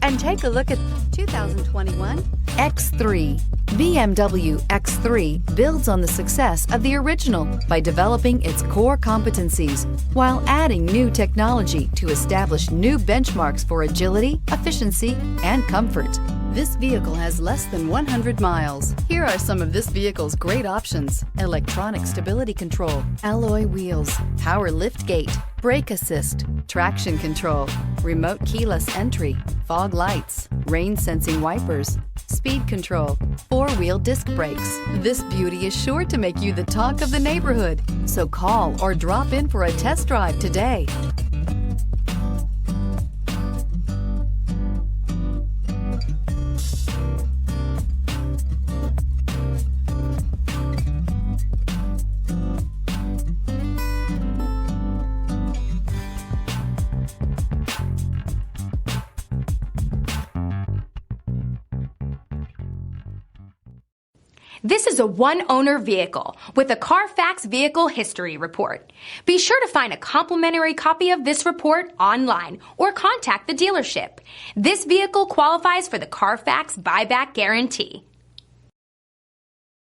and take a look at 2021 X3. BMW X3 builds on the success of the original by developing its core competencies while adding new technology to establish new benchmarks for agility, efficiency, and comfort. This vehicle has less than 100 miles. Here are some of this vehicle's great options: electronic stability control, alloy wheels, power liftgate, brake assist, traction control, remote keyless entry, fog lights, rain sensing wipers, speed control, four-wheel disc brakes. This beauty is sure to make you the talk of the neighborhood. So call or drop in for a test drive today. This is a one-owner vehicle with a Carfax Vehicle History Report. Be sure to find a complimentary copy of this report online or contact the dealership. This vehicle qualifies for the Carfax Buyback Guarantee.